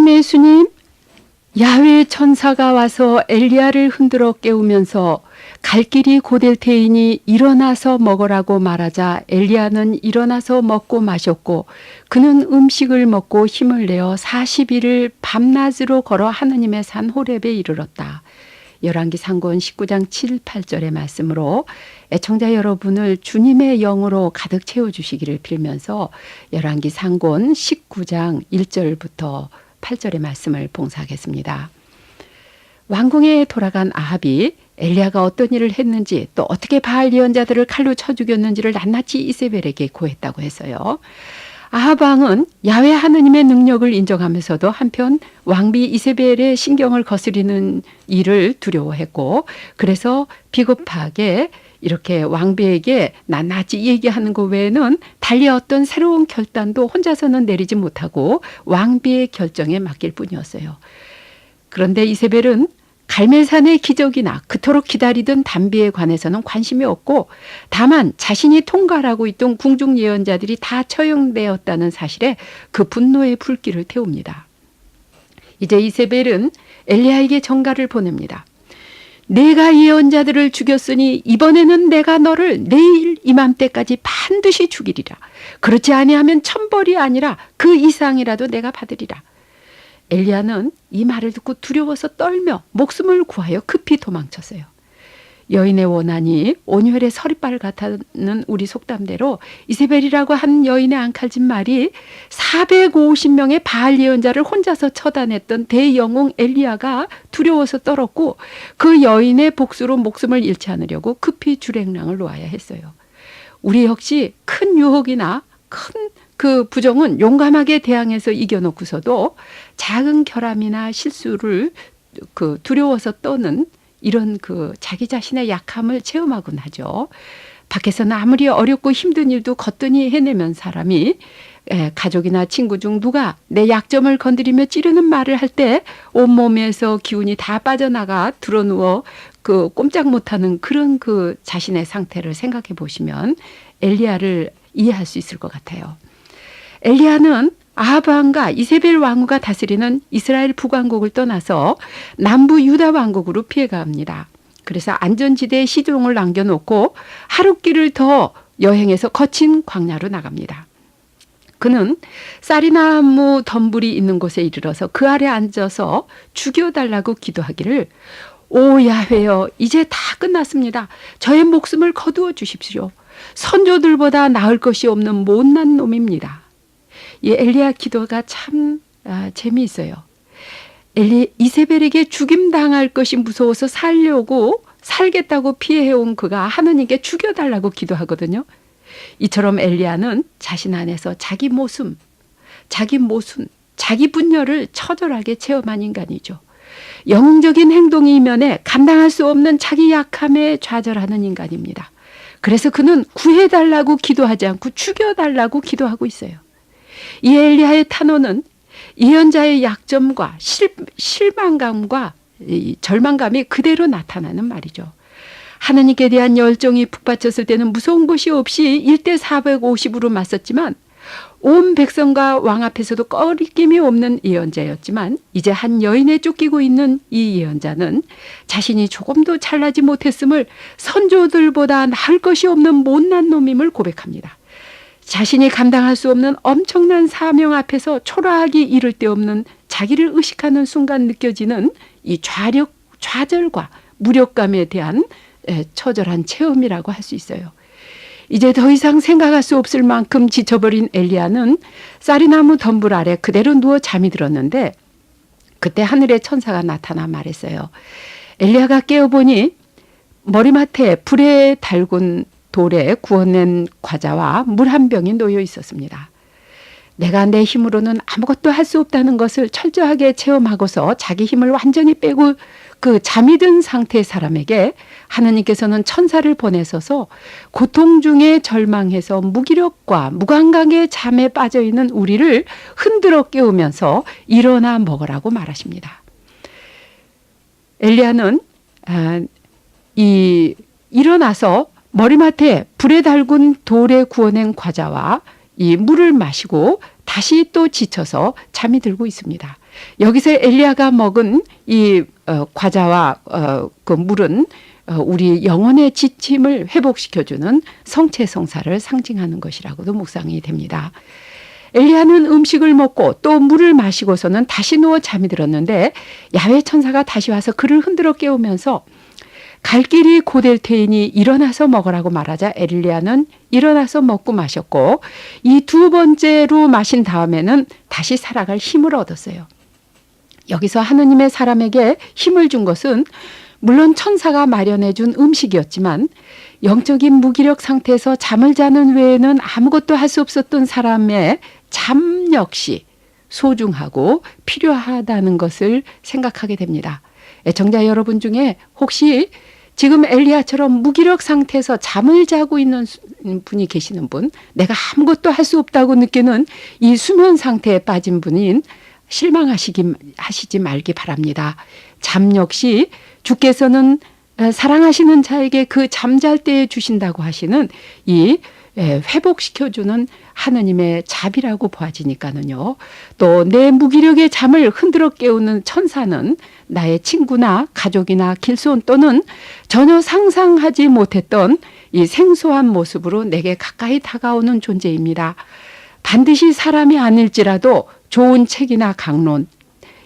주님, 예수님. 야훼 천사가 와서 엘리야를 흔들어 깨우면서 갈 길이 고될 테이니 일어나서 먹으라고 말하자 엘리야는 일어나서 먹고 마셨고 그는 음식을 먹고 힘을 내어 40일을 밤낮으로 걸어 하느님의 산 호렙에 이르렀다. 열왕기 상권 19장 7, 8절의 말씀으로 애청자 여러분을 주님의 영으로 가득 채워주시기를 빌면서 열왕기 상권 19장 1절부터 8절의 말씀을 봉사하겠습니다. 왕궁에 돌아간 아합이 엘리야가 어떤 일을 했는지 또 어떻게 바알 예언자들을 칼로 쳐 죽였는지를 낱낱이 이세벨에게 고했다고 했어요. 아합 왕은 야훼 하느님의 능력을 인정하면서도 한편 왕비 이세벨의 신경을 거스리는 일을 두려워했고 그래서 비겁하게 이렇게 왕비에게 낱낱이 얘기하는 것 외에는 달리 어떤 새로운 결단도 혼자서는 내리지 못하고 왕비의 결정에 맡길 뿐이었어요. 그런데 이세벨은 갈멜산의 기적이나 그토록 기다리던 단비에 관해서는 관심이 없고 다만 자신이 통과하고 있던 궁중 예언자들이 다 처형되었다는 사실에 그 분노의 불길을 태웁니다. 이제 이세벨은 엘리야에게 전가를 보냅니다. 내가 예언자들을 죽였으니 이번에는 내가 너를 내일 이맘때까지 반드시 죽이리라. 그렇지 아니하면 천벌이 아니라 그 이상이라도 내가 받으리라. 엘리야는 이 말을 듣고 두려워서 떨며 목숨을 구하여 급히 도망쳤어요. 여인의 원한이 온혈의 서리발 같다는 우리 속담대로 이세벨이라고 한 여인의 앙칼진 말이 450명의 바알 예언자를 혼자서 처단했던 대영웅 엘리야가 두려워서 떨었고 그 여인의 복수로 목숨을 잃지 않으려고 급히 주랭랑을 놓아야 했어요. 우리 역시 큰 유혹이나 큰 그 부정은 용감하게 대항해서 이겨놓고서도 작은 결함이나 실수를 두려워서 떠는 이런 자기 자신의 약함을 체험하곤 하죠. 밖에서는 아무리 어렵고 힘든 일도 거뜬히 해내면 사람이 가족이나 친구 중 누가 내 약점을 건드리며 찌르는 말을 할 때 온몸에서 기운이 다 빠져나가 드러누워 꼼짝 못하는 그런 자신의 상태를 생각해 보시면 엘리야를 이해할 수 있을 것 같아요. 엘리야는 아합 왕과 이세벨 왕후가 다스리는 이스라엘 북왕국을 떠나서 남부 유다 왕국으로 피해갑니다. 그래서 안전지대에 시종을 남겨놓고 하룻길을 더 여행해서 거친 광야로 나갑니다. 그는 쌀이나무 덤불이 있는 곳에 이르러서 그 아래 앉아서 죽여달라고 기도하기를 오 야훼여 이제 다 끝났습니다. 저의 목숨을 거두어 주십시오. 선조들보다 나을 것이 없는 못난 놈입니다. 이 엘리야 기도가 참 재미있어요. 이세벨에게 죽임당할 것이 무서워서 살겠다고 피해온 그가 하느님께 죽여달라고 기도하거든요. 이처럼 엘리야는 자신 안에서 자기 모순, 자기 분열을 처절하게 체험한 인간이죠. 영웅적인 행동의 이면에 감당할 수 없는 자기 약함에 좌절하는 인간입니다. 그래서 그는 구해달라고 기도하지 않고 죽여달라고 기도하고 있어요. 이 엘리야의 탄원은 예언자의 약점과 실망감과 절망감이 그대로 나타나는 말이죠. 하느님께 대한 열정이 북받쳤을 때는 무서운 것이 없이 1대 450으로 맞섰지만 온 백성과 왕 앞에서도 꺼리낌이 없는 예언자였지만 이제 한 여인에 쫓기고 있는 이 예언자는 자신이 조금도 잘나지 못했음을 선조들보다 나을 것이 없는 못난 놈임을 고백합니다. 자신이 감당할 수 없는 엄청난 사명 앞에서 초라하기 이를 데 없는 자기를 의식하는 순간 느껴지는 이 좌절과 무력감에 대한 처절한 체험이라고 할 수 있어요. 이제 더 이상 생각할 수 없을 만큼 지쳐버린 엘리야는 쌀이나무 덤불 아래 그대로 누워 잠이 들었는데 그때 하늘의 천사가 나타나 말했어요. 엘리야가 깨어보니 머리맡에 불에 달군 돌에 구워낸 과자와 물 한 병이 놓여 있었습니다. 내가 내 힘으로는 아무것도 할 수 없다는 것을 철저하게 체험하고서 자기 힘을 완전히 빼고 잠이 든 상태의 사람에게 하느님께서는 천사를 보내셔서 고통 중에 절망해서 무기력과 무감각의 잠에 빠져있는 우리를 흔들어 깨우면서 일어나 먹으라고 말하십니다. 엘리야는 일어나서 머리맡에 불에 달군 돌에 구워낸 과자와 이 물을 마시고 다시 또 지쳐서 잠이 들고 있습니다. 여기서 엘리야가 먹은 이 과자와 그 물은 우리 영혼의 지침을 회복시켜주는 성체성사를 상징하는 것이라고도 묵상이 됩니다. 엘리야는 음식을 먹고 또 물을 마시고서는 다시 누워 잠이 들었는데 야훼 천사가 다시 와서 그를 흔들어 깨우면서 갈 길이 고될 테이니 일어나서 먹으라고 말하자 엘리야는 일어나서 먹고 마셨고 이 두 번째로 마신 다음에는 다시 살아갈 힘을 얻었어요. 여기서 하느님의 사람에게 힘을 준 것은 물론 천사가 마련해 준 음식이었지만 영적인 무기력 상태에서 잠을 자는 외에는 아무것도 할 수 없었던 사람의 잠 역시 소중하고 필요하다는 것을 생각하게 됩니다. 애청자 여러분 중에 혹시 지금 엘리야처럼 무기력 상태에서 잠을 자고 있는 분이 계시는 분, 내가 아무것도 할 수 없다고 느끼는 이 수면 상태에 빠진 분인 실망하시지 말기 바랍니다. 잠 역시 주께서는 사랑하시는 자에게 그 잠잘 때에 주신다고 하시는 이 회복시켜주는 하느님의 자비라고 보아지니까는요. 또 내 무기력의 잠을 흔들어 깨우는 천사는 나의 친구나 가족이나 길손 또는 전혀 상상하지 못했던 이 생소한 모습으로 내게 가까이 다가오는 존재입니다. 반드시 사람이 아닐지라도 좋은 책이나 강론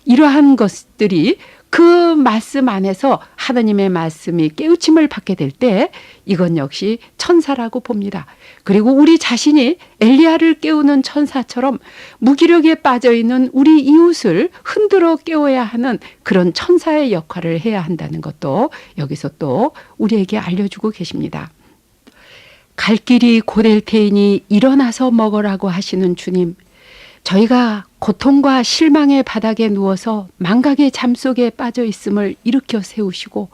이러한 것들이 그 말씀 안에서 하느님의 말씀이 깨우침을 받게 될 때 이건 역시 천사라고 봅니다. 그리고 우리 자신이 엘리야를 깨우는 천사처럼 무기력에 빠져있는 우리 이웃을 흔들어 깨워야 하는 그런 천사의 역할을 해야 한다는 것도 여기서 또 우리에게 알려주고 계십니다. 갈 길이 고될 테이니 일어나서 먹으라고 하시는 주님, 저희가 고통과 실망의 바닥에 누워서 망각의 잠 속에 빠져 있음을 일으켜 세우시고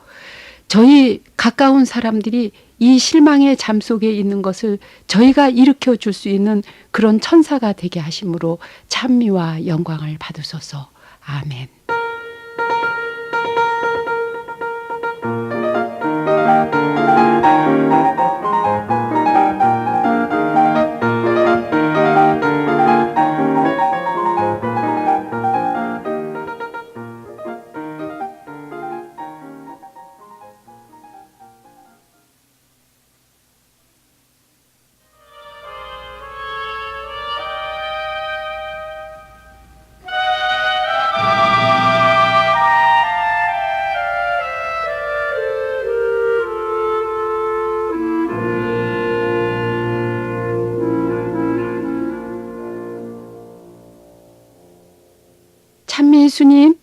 저희 가까운 사람들이 이 실망의 잠 속에 있는 것을 저희가 일으켜 줄 수 있는 그런 천사가 되게 하심으로 찬미와 영광을 받으소서. 아멘. 찬미 예수님,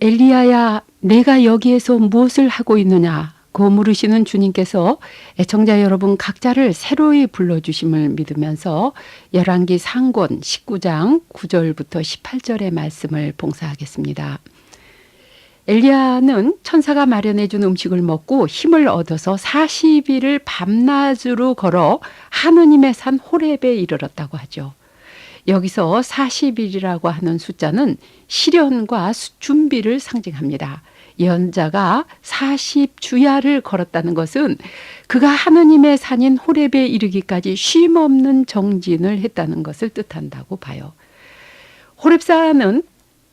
엘리야야 내가 여기에서 무엇을 하고 있느냐고 물으시는 주님께서 애청자 여러분 각자를 새로이 불러주심을 믿으면서 열왕기 상권 19장 9절부터 18절의 말씀을 봉사하겠습니다. 엘리야는 천사가 마련해 준 음식을 먹고 힘을 얻어서 40일을 밤낮으로 걸어 하느님의 산 호렙에 이르렀다고 하죠. 여기서 40일이라고 하는 숫자는 시련과 준비를 상징합니다. 예언자가 40주야를 걸었다는 것은 그가 하느님의 산인 호렙에 이르기까지 쉼없는 정진을 했다는 것을 뜻한다고 봐요. 호렙산은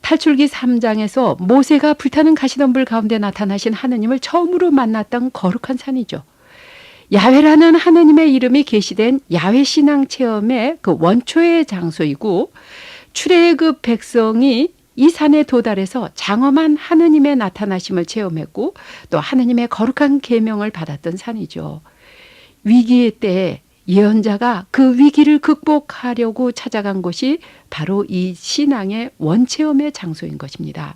탈출기 3장에서 모세가 불타는 가시덤불 가운데 나타나신 하느님을 처음으로 만났던 거룩한 산이죠. 야훼라는 하느님의 이름이 계시된 야훼 신앙 체험의 그 원초의 장소이고 출애굽 백성이 이 산에 도달해서 장엄한 하느님의 나타나심을 체험했고 또 하느님의 거룩한 계명을 받았던 산이죠. 위기의 때에 예언자가 그 위기를 극복하려고 찾아간 곳이 바로 이 신앙의 원체험의 장소인 것입니다.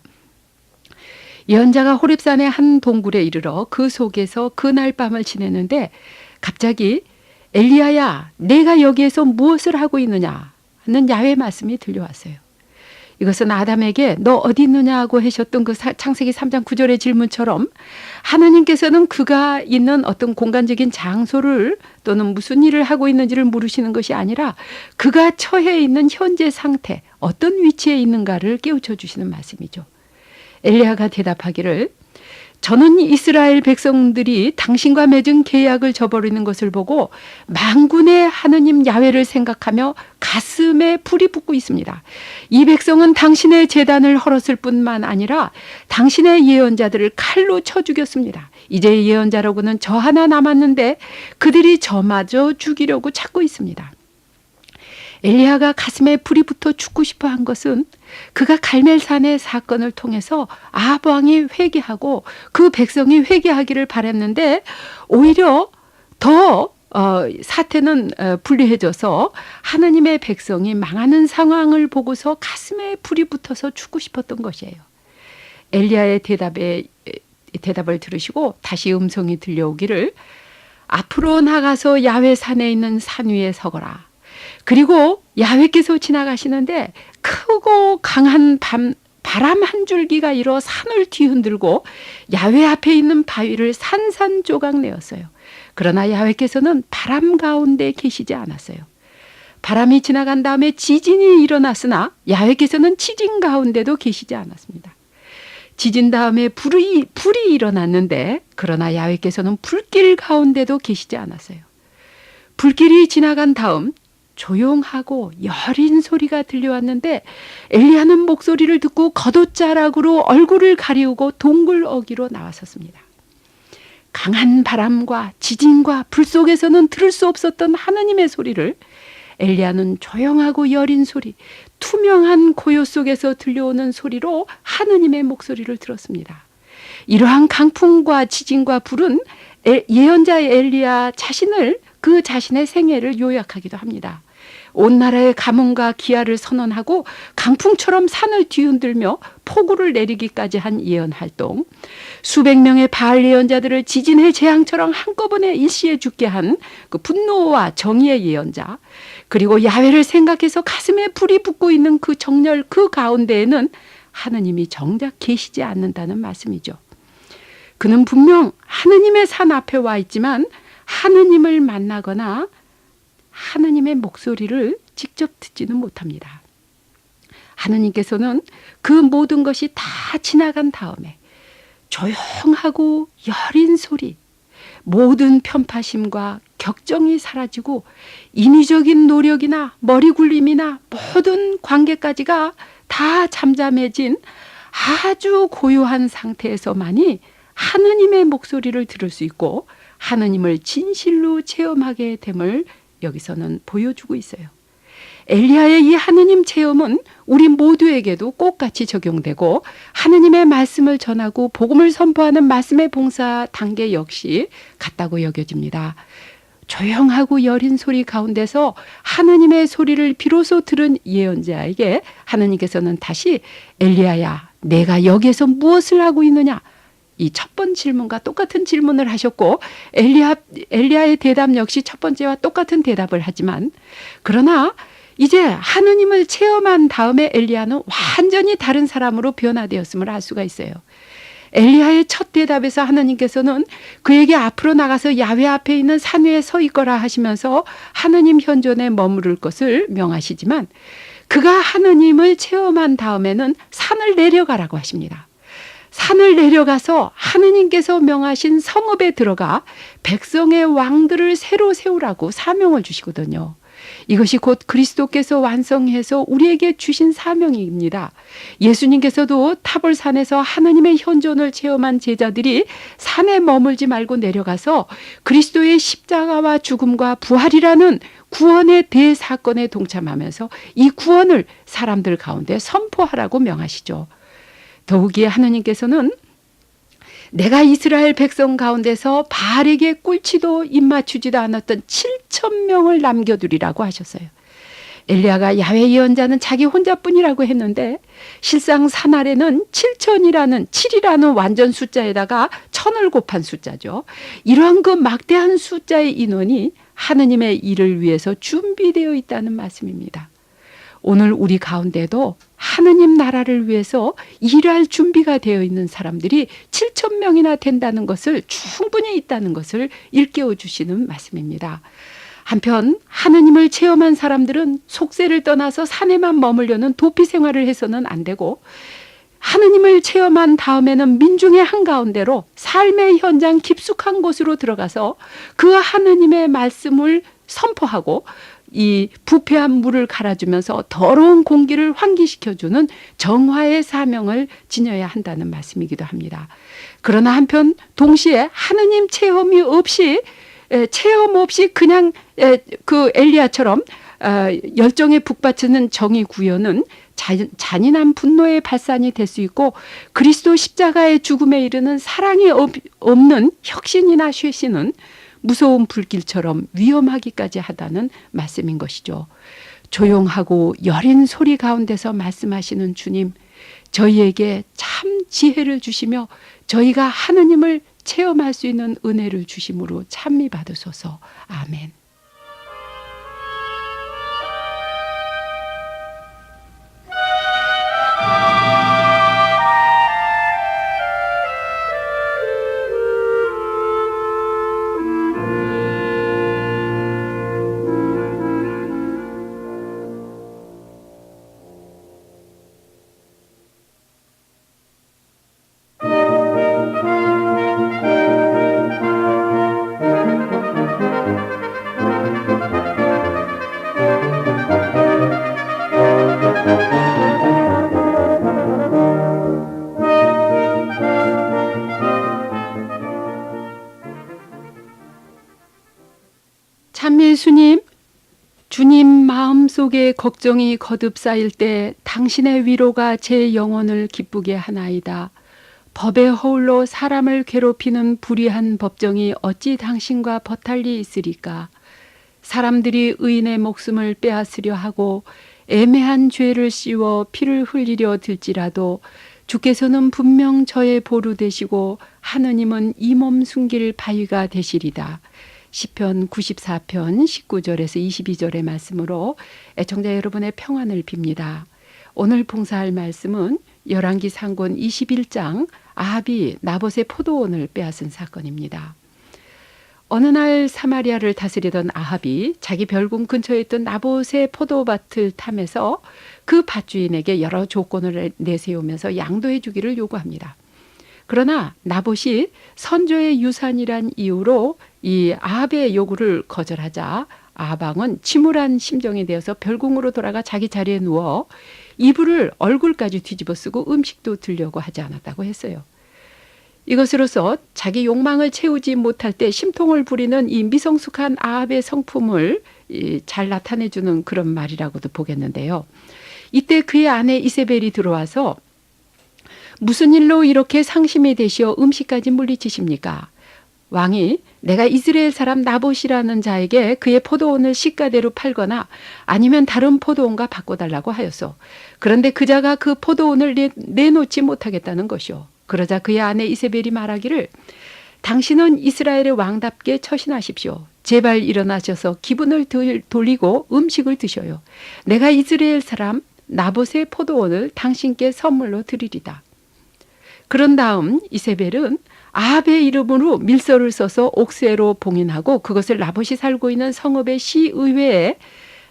예언자가 호렙산의 한 동굴에 이르러 그 속에서 그날 밤을 지내는데 갑자기 엘리야야 내가 여기에서 무엇을 하고 있느냐 하는 야훼 말씀이 들려왔어요. 이것은 아담에게 너 어디 있느냐고 하셨던 그 창세기 3장 9절의 질문처럼 하나님께서는 그가 있는 어떤 공간적인 장소를 또는 무슨 일을 하고 있는지를 물으시는 것이 아니라 그가 처해 있는 현재 상태 어떤 위치에 있는가를 깨우쳐 주시는 말씀이죠. 엘리야가 대답하기를 저는 이스라엘 백성들이 당신과 맺은 계약을 저버리는 것을 보고 만군의 하느님 야훼를 생각하며 가슴에 불이 붙고 있습니다. 이 백성은 당신의 제단을 헐었을 뿐만 아니라 당신의 예언자들을 칼로 쳐 죽였습니다. 이제 예언자라고는 저 하나 남았는데 그들이 저마저 죽이려고 찾고 있습니다. 엘리야가 가슴에 불이 붙어 죽고 싶어 한 것은 그가 갈멜산의 사건을 통해서 아합 왕이 회개하고 그 백성이 회개하기를 바랐는데 오히려 더 사태는 불리해져서 하느님의 백성이 망하는 상황을 보고서 가슴에 불이 붙어서 죽고 싶었던 것이에요. 엘리야의 대답을 들으시고 다시 음성이 들려오기를 앞으로 나가서 야훼 산에 있는 산 위에 서거라. 그리고 야훼께서 지나가시는데 크고 강한 바람 한 줄기가 일어 산을 뒤흔들고 야훼 앞에 있는 바위를 산산조각 내었어요. 그러나 야훼께서는 바람 가운데 계시지 않았어요. 바람이 지나간 다음에 지진이 일어났으나 야훼께서는 지진 가운데도 계시지 않았습니다. 지진 다음에 불이 일어났는데 그러나 야훼께서는 불길 가운데도 계시지 않았어요. 불길이 지나간 다음 조용하고 여린 소리가 들려왔는데 엘리야는 목소리를 듣고 겉옷자락으로 얼굴을 가리우고 동굴 어귀로 나왔었습니다. 강한 바람과 지진과 불 속에서는 들을 수 없었던 하느님의 소리를 엘리야는 조용하고 여린 소리, 투명한 고요 속에서 들려오는 소리로 하느님의 목소리를 들었습니다. 이러한 강풍과 지진과 불은 예언자 엘리야 자신을 그 자신의 생애를 요약하기도 합니다. 온 나라의 가뭄과 기아를 선언하고 강풍처럼 산을 뒤흔들며 폭우를 내리기까지 한 예언 활동, 수백 명의 바알 예언자들을 지진의 재앙처럼 한꺼번에 일시에 죽게 한 그 분노와 정의의 예언자, 그리고 야훼를 생각해서 가슴에 불이 붙고 있는 그 정열 그 가운데에는 하느님이 정작 계시지 않는다는 말씀이죠. 그는 분명 하느님의 산 앞에 와 있지만 하느님을 만나거나 하느님의 목소리를 직접 듣지는 못합니다. 하느님께서는 그 모든 것이 다 지나간 다음에 조용하고 여린 소리, 모든 편파심과 격정이 사라지고 인위적인 노력이나 머리 굴림이나 모든 관계까지가 다 잠잠해진 아주 고요한 상태에서만이 하느님의 목소리를 들을 수 있고 하느님을 진실로 체험하게 됨을 여기서는 보여주고 있어요. 엘리야의 이 하느님 체험은 우리 모두에게도 똑같이 적용되고 하느님의 말씀을 전하고 복음을 선포하는 말씀의 봉사 단계 역시 같다고 여겨집니다. 조용하고 여린 소리 가운데서 하느님의 소리를 비로소 들은 예언자에게 하느님께서는 다시 엘리야야, 내가 여기에서 무엇을 하고 있느냐? 이 첫 번째 질문과 똑같은 질문을 하셨고 엘리야의 대답 역시 첫 번째와 똑같은 대답을 하지만 그러나 이제 하느님을 체험한 다음에 엘리야는 완전히 다른 사람으로 변화되었음을 알 수가 있어요. 엘리야의 첫 대답에서 하느님께서는 그에게 앞으로 나가서 야훼 앞에 있는 산 위에 서 있거라 하시면서 하느님 현존에 머무를 것을 명하시지만 그가 하느님을 체험한 다음에는 산을 내려가라고 하십니다. 산을 내려가서 하느님께서 명하신 성읍에 들어가 백성의 왕들을 새로 세우라고 사명을 주시거든요. 이것이 곧 그리스도께서 완성해서 우리에게 주신 사명입니다. 예수님께서도 타볼산에서 하느님의 현존을 체험한 제자들이 산에 머물지 말고 내려가서 그리스도의 십자가와 죽음과 부활이라는 구원의 대사건에 동참하면서 이 구원을 사람들 가운데 선포하라고 명하시죠. 더욱이 하느님께서는 내가 이스라엘 백성 가운데서 바알에게 꿀치도 입맞추지도 않았던 7,000명을 남겨두리라고 하셨어요. 엘리야가 야훼 예언자는 자기 혼자뿐이라고 했는데 실상 산 아래는 7,000이라는 완전 숫자에다가 1,000을 곱한 숫자죠. 이러한 그 막대한 숫자의 인원이 하느님의 일을 위해서 준비되어 있다는 말씀입니다. 오늘 우리 가운데도 하느님 나라를 위해서 일할 준비가 되어 있는 사람들이 7,000명이나 된다는 것을 충분히 있다는 것을 일깨워 주시는 말씀입니다. 한편 하느님을 체험한 사람들은 속세를 떠나서 산에만 머물려는 도피 생활을 해서는 안 되고 하느님을 체험한 다음에는 민중의 한가운데로 삶의 현장 깊숙한 곳으로 들어가서 그 하느님의 말씀을 선포하고 이 부패한 물을 갈아주면서 더러운 공기를 환기시켜주는 정화의 사명을 지녀야 한다는 말씀이기도 합니다. 그러나 한편 동시에 하느님 체험 없이 그냥 그 엘리야처럼 열정에 북받치는 정의 구현은 잔인한 분노의 발산이 될 수 있고 그리스도 십자가의 죽음에 이르는 사랑이 없는 혁신이나 쇄신은 무서운 불길처럼 위험하기까지 하다는 말씀인 것이죠. 조용하고 여린 소리 가운데서 말씀하시는 주님, 저희에게 참 지혜를 주시며 저희가 하느님을 체험할 수 있는 은혜를 주심으로 찬미 받으소서. 아멘. 참밀수님, 주님 마음속에 걱정이 거듭 쌓일 때 당신의 위로가 제 영혼을 기쁘게 하나이다. 법의 허울로 사람을 괴롭히는 불의한 법정이 어찌 당신과 버탈리 있으리까. 사람들이 의인의 목숨을 빼앗으려 하고 애매한 죄를 씌워 피를 흘리려 들지라도 주께서는 분명 저의 보루 되시고 하느님은 이 몸 숨길 바위가 되시리다. 시편 94편 19절에서 22절의 말씀으로 애청자 여러분의 평안을 빕니다. 오늘 봉사할 말씀은 열왕기 상권 21장 아합이 나봇의 포도원을 빼앗은 사건입니다. 어느 날 사마리아를 다스리던 아합이 자기 별궁 근처에 있던 나봇의 포도밭을 탐해서 그 밭주인에게 여러 조건을 내세우면서 양도해 주기를 요구합니다. 그러나 나봇이 선조의 유산이란 이유로 이 아합의 요구를 거절하자 아합 왕은 침울한 심정이 되어서 별궁으로 돌아가 자기 자리에 누워 이불을 얼굴까지 뒤집어 쓰고 음식도 들려고 하지 않았다고 했어요. 이것으로서 자기 욕망을 채우지 못할 때 심통을 부리는 이 미성숙한 아합의 성품을 잘 나타내주는 그런 말이라고도 보겠는데요. 이때 그의 아내 이세벨이 들어와서 무슨 일로 이렇게 상심이 되시어 음식까지 물리치십니까? 왕이 내가 이스라엘 사람 나봇이라는 자에게 그의 포도원을 시가대로 팔거나 아니면 다른 포도원과 바꿔달라고 하였소. 그런데 그 자가 그 포도원을 내놓지 못하겠다는 것이오. 그러자 그의 아내 이세벨이 말하기를 당신은 이스라엘의 왕답게 처신하십시오. 제발 일어나셔서 기분을 돌리고 음식을 드셔요. 내가 이스라엘 사람 나봇의 포도원을 당신께 선물로 드리리다. 그런 다음 이세벨은 아합의 이름으로 밀서를 써서 옥새로 봉인하고 그것을 나봇이 살고 있는 성읍의 시의회에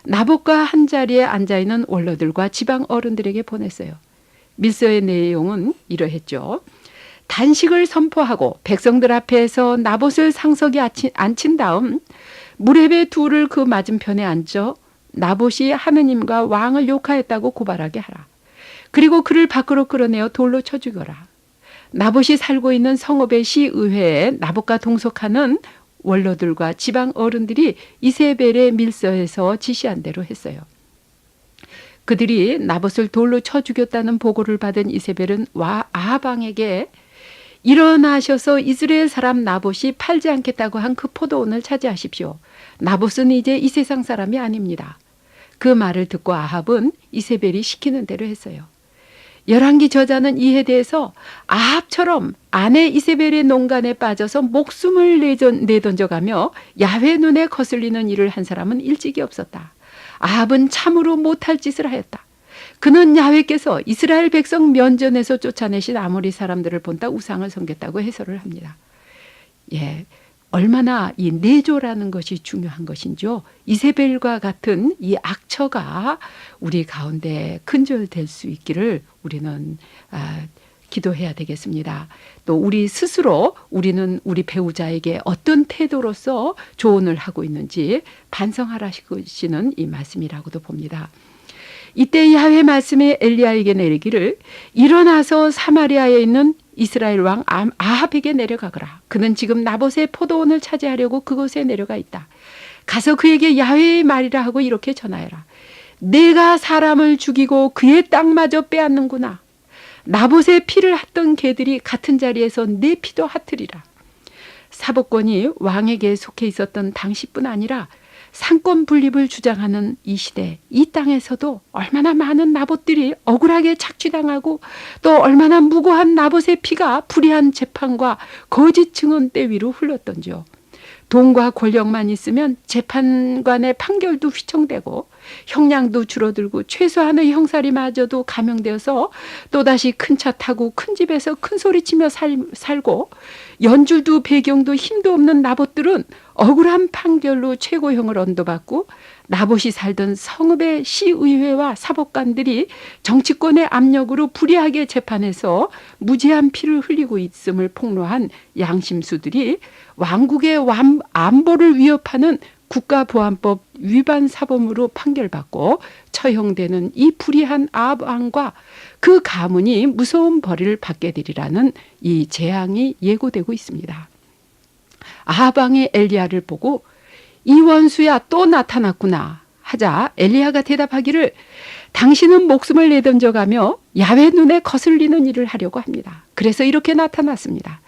나봇과 한 자리에 앉아있는 원로들과 지방 어른들에게 보냈어요. 밀서의 내용은 이러했죠. 단식을 선포하고 백성들 앞에서 나봇을 상석에 앉힌 다음 무렙의 둘을 그 맞은편에 앉아 나봇이 하느님과 왕을 욕하였다고 고발하게 하라. 그리고 그를 밖으로 끌어내어 돌로 쳐 죽여라. 나봇이 살고 있는 성읍의 시의회에 나봇과 동석하는 원로들과 지방 어른들이 이세벨의 밀서에서 지시한 대로 했어요. 그들이 나봇을 돌로 쳐 죽였다는 보고를 받은 이세벨은 아합 왕에게 일어나셔서 이스라엘 사람 나봇이 팔지 않겠다고 한 그 포도원을 차지하십시오. 나봇은 이제 이 세상 사람이 아닙니다. 그 말을 듣고 아합은 이세벨이 시키는 대로 했어요. 열왕기 저자는 이에 대해서 아합처럼 아내 이세벨의 농간에 빠져서 목숨을 내던져가며 야훼 눈에 거슬리는 일을 한 사람은 일찍이 없었다. 아합은 참으로 못할 짓을 하였다. 그는 야훼께서 이스라엘 백성 면전에서 쫓아내신 아모리 사람들을 본다 우상을 섬겼다고 해설을 합니다. 얼마나 이 내조라는 것이 중요한 것인지요. 이세벨과 같은 이 악처가 우리 가운데 근절될 수 있기를 우리는 기도해야 되겠습니다. 또 우리 스스로 우리는 우리 배우자에게 어떤 태도로서 조언을 하고 있는지 반성하라시는 이 말씀이라고도 봅니다. 이때 야훼 말씀이 엘리야에게 내리기를 일어나서 사마리아에 있는 이스라엘 왕 아합에게 내려가거라. 그는 지금 나봇의 포도원을 차지하려고 그곳에 내려가 있다. 가서 그에게 야훼의 말이라 하고 이렇게 전하여라. 내가 사람을 죽이고 그의 땅마저 빼앗는구나. 나봇의 피를 핫던 개들이 같은 자리에서 내 피도 핫으리라. 사법권이 왕에게 속해 있었던 당시뿐 아니라 상권 분립을 주장하는 이 시대, 이 땅에서도 얼마나 많은 나봇들이 억울하게 착취당하고 또 얼마나 무고한 나봇의 피가 불의한 재판과 거짓 증언 때위로 흘렀던지요. 돈과 권력만 있으면 재판관의 판결도 휘청되고 형량도 줄어들고 최소한의 형사리마저도 감형되어서 또다시 큰 차 타고 큰 집에서 큰 소리치며 살고 연줄도 배경도 힘도 없는 나봇들은 억울한 판결로 최고형을 언도받고 나봇이 살던 성읍의 시의회와 사법관들이 정치권의 압력으로 불의하게 재판해서 무지한 피를 흘리고 있음을 폭로한 양심수들이 왕국의 안보를 위협하는 국가보안법 위반 사범으로 판결받고 처형되는 이 불의한 아합 왕과 그 가문이 무서운 벌을 받게 되리라는 이 재앙이 예고되고 있습니다. 아합 왕이 엘리야를 보고 이 원수야 또 나타났구나 하자 엘리야가 대답하기를 당신은 목숨을 내던져가며 야훼 눈에 거슬리는 일을 하려고 합니다. 그래서 이렇게 나타났습니다.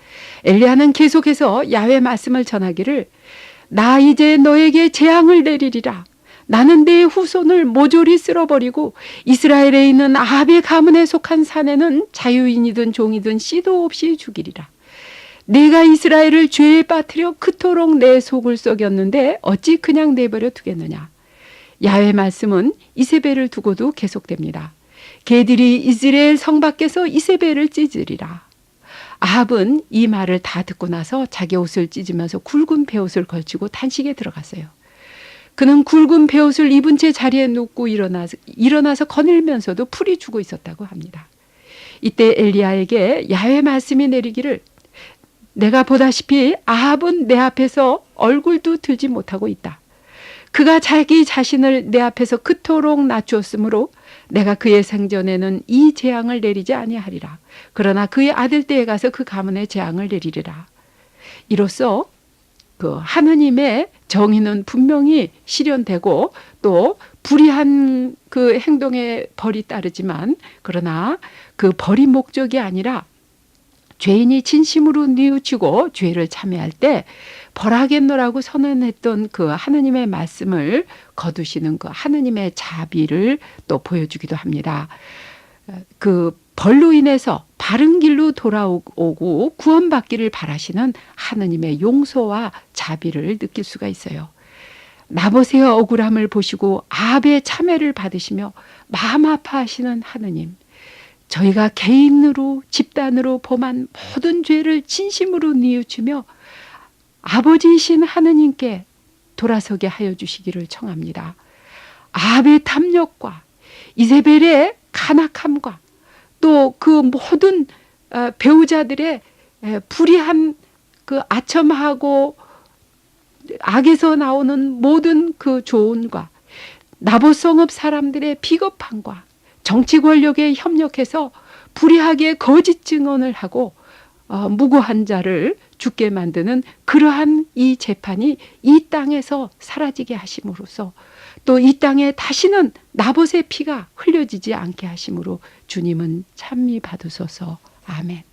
엘리야는 계속해서 야훼 말씀을 전하기를 나 이제 너에게 재앙을 내리리라. 나는 내 후손을 모조리 쓸어버리고 이스라엘에 있는 아합의 가문에 속한 사내는 자유인이든 종이든 씨도 없이 죽이리라. 내가 이스라엘을 죄에 빠뜨려 그토록 내 속을 썩였는데 어찌 그냥 내버려 두겠느냐. 야훼 말씀은 이세벨을 두고도 계속됩니다. 개들이 이스라엘 성 밖에서 이세벨을 찢으리라. 아합은 이 말을 다 듣고 나서 자기 옷을 찢으면서 굵은 베옷을 걸치고 단식에 들어갔어요. 그는 굵은 베옷을 입은 채 자리에 눕고 일어나서 거닐면서도 풀이 죽어 있었다고 합니다. 이때 엘리야에게 야훼 말씀이 내리기를 내가 보다시피 아합은 내 앞에서 얼굴도 들지 못하고 있다. 그가 자기 자신을 내 앞에서 그토록 낮추었으므로 내가 그의 생전에는 이 재앙을 내리지 아니하리라. 그러나 그의 아들 때에 가서 그 가문에 재앙을 내리리라. 이로써 그 하느님의 정의는 분명히 실현되고 또 불의한 그 행동에 벌이 따르지만 그러나 그 벌이 목적이 아니라 죄인이 진심으로 뉘우치고 죄를 참회할 때 벌하겠노라고 선언했던 그 하느님의 말씀을 거두시는 그 하느님의 자비를 또 보여주기도 합니다. 그 벌로 인해서 바른 길로 돌아오고 구원받기를 바라시는 하느님의 용서와 자비를 느낄 수가 있어요. 나봇의 억울함을 보시고 아합의 참회를 받으시며 마음 아파하시는 하느님, 저희가 개인으로 집단으로 범한 모든 죄를 진심으로 뉘우치며 아버지이신 하느님께 돌아서게 하여 주시기를 청합니다. 아합의 탐욕과 이세벨의 간악함과 또 그 모든 배우자들의 불의한 그 아첨하고 악에서 나오는 모든 그 조언과 나봇 성읍 사람들의 비겁함과 정치 권력에 협력해서 불의하게 거짓 증언을 하고 무고한 자를 죽게 만드는 그러한 이 재판이 이 땅에서 사라지게 하심으로써 또 이 땅에 다시는 나봇의 피가 흘려지지 않게 하심으로 주님은 찬미 받으소서. 아멘.